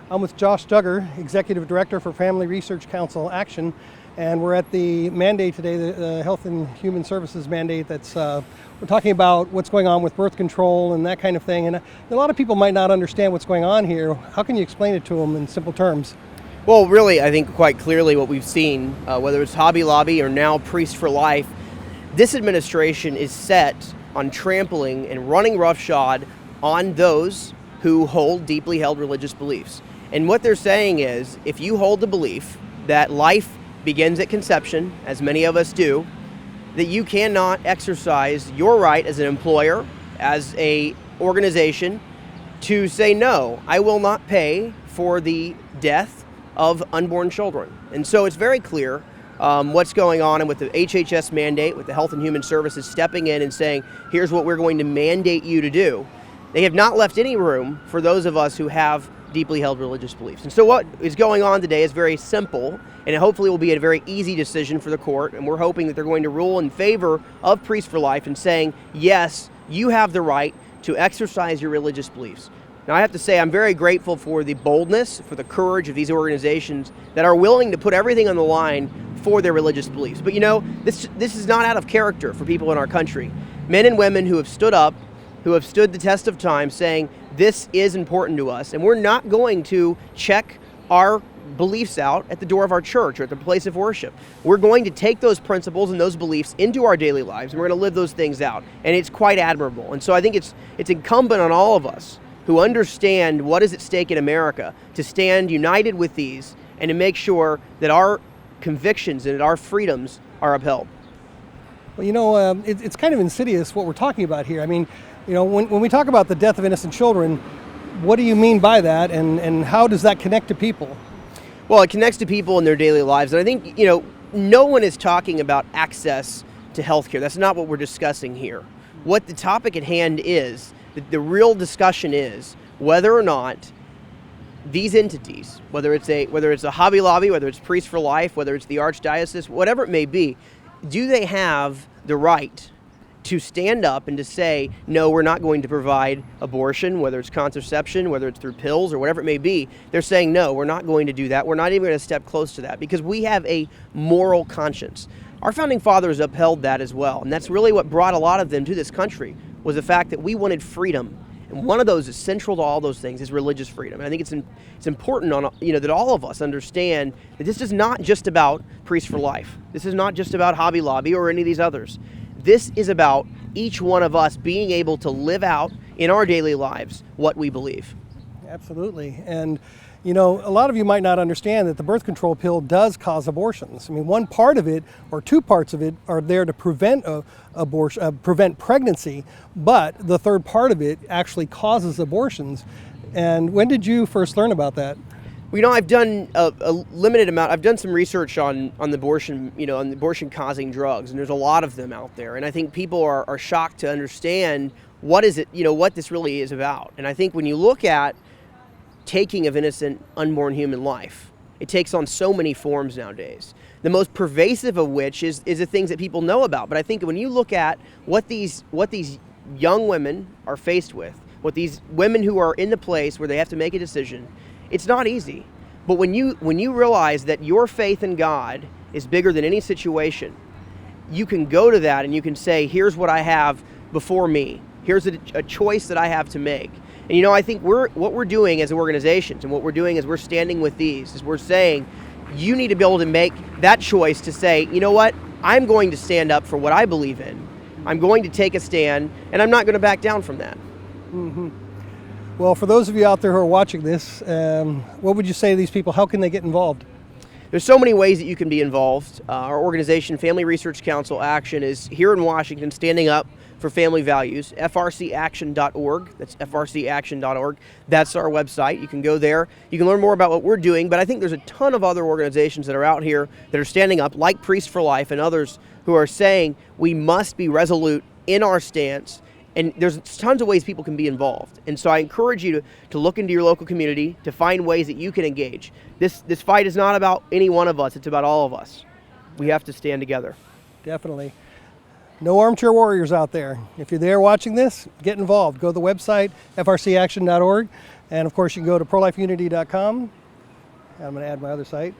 I'm with Josh Duggar, Executive Director for Family Research Council Action, and we're at the mandate today, the Health and Human Services mandate that's, we're talking about what's going on with birth control and that kind of thing, and a lot of people might not understand what's going on here. How can you explain it to them in simple terms? Well, really, I think quite clearly what we've seen, whether it's Hobby Lobby or now Priests for Life, this administration is set on trampling and running roughshod on those who hold deeply held religious beliefs. And what they're saying is, if you hold the belief that life begins at conception, as many of us do, that you cannot exercise your right as an employer, as an organization, to say, no, I will not pay for the death of unborn children. And so it's very clear what's going on, and with the HHS mandate, with the Health and Human Services stepping in and saying, here's what we're going to mandate you to do. They have not left any room for those of us who have deeply held religious beliefs. And so what is going on today is very simple, and it hopefully will be a very easy decision for the court, and we're hoping that they're going to rule in favor of Priests for Life and saying, yes, you have the right to exercise your religious beliefs. Now, I have to say I'm very grateful for the boldness, for the courage of these organizations that are willing to put everything on the line for their religious beliefs. But you know, this is not out of character for people in our country. Men and women who have stood up, who have stood the test of time, saying this is important to us, and we're not going to check our beliefs out at the door of our church or at the place of worship. We're going to take those principles and those beliefs into our daily lives, and we're going to live those things out. And it's quite admirable. And so I think it's incumbent on all of us who understand what is at stake in America to stand united with these and to make sure that our convictions and that our freedoms are upheld. Well, you know, it's kind of insidious what we're talking about here. I mean, you know, when we talk about the death of innocent children, what do you mean by that, and how does that connect to people? Well, it connects to people in their daily lives, and I think, you know, no one is talking about access to health care. That's not what we're discussing here. What the topic at hand is, the real discussion is whether or not these entities, whether it's a Hobby Lobby, whether it's Priests for Life, whether it's the Archdiocese, whatever it may be, do they have the right to stand up and to say, no, we're not going to provide abortion, whether it's contraception, whether it's through pills or whatever it may be. They're saying, no, we're not going to do that. We're not even going to step close to that because we have a moral conscience. Our founding fathers upheld that as well. And that's really what brought a lot of them to this country, was the fact that we wanted freedom. And one of those is central to all those things is religious freedom. And I think it's important that all of us understand that this is not just about Priests for Life. This is not just about Hobby Lobby or any of these others. This is about each one of us being able to live out in our daily lives what we believe. Absolutely. And you know, a lot of you might not understand that the birth control pill does cause abortions. I mean, one part of it, or two parts of it, are there to prevent abortion, prevent pregnancy, but the third part of it actually causes abortions. And when did you first learn about that? Well, you know, I've done a limited amount. I've done some research on the abortion, on the abortion-causing drugs, and there's a lot of them out there. And I think people are shocked to understand what this really is about. And I think when you look at taking of innocent unborn human life, it takes on so many forms nowadays. The most pervasive of which is the things that people know about. But I think when you look at what these young women are faced with, what these women who are in the place where they have to make a decision, it's not easy. But when you realize that your faith in God is bigger than any situation, you can go to that and you can say, here's what I have before me. Here's a choice that I have to make. And you know, I think what we're doing as organizations and what we're doing as we're standing with these is we're saying, you need to be able to make that choice to say, you know what, I'm going to stand up for what I believe in. I'm going to take a stand, and I'm not going to back down from that. Mm-hmm. Well, for those of you out there who are watching this, what would you say to these people? How can they get involved? There's so many ways that you can be involved. Our organization, Family Research Council Action, is here in Washington standing up for family values. FRCAction.org. That's FRCAction.org. That's our website. You can go there. You can learn more about what we're doing, but I think there's a ton of other organizations that are out here that are standing up, like Priests for Life and others, who are saying we must be resolute in our stance. And there's tons of ways people can be involved. And so I encourage you to look into your local community, to find ways that you can engage. This fight is not about any one of us, it's about all of us. We have to stand together. Definitely. No armchair warriors out there. If you're there watching this, get involved. Go to the website, frcaction.org. And of course, you can go to prolifeunity.com. I'm going to add my other site.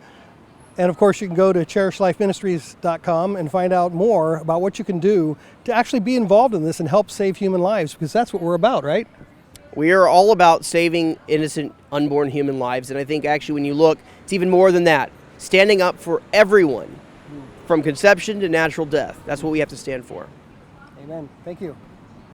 And of course, you can go to cherishlifeministries.com and find out more about what you can do to actually be involved in this and help save human lives, because that's what we're about, right? We are all about saving innocent, unborn human lives. And I think actually when you look, it's even more than that. Standing up for everyone from conception to natural death. That's what we have to stand for. Amen. Thank you.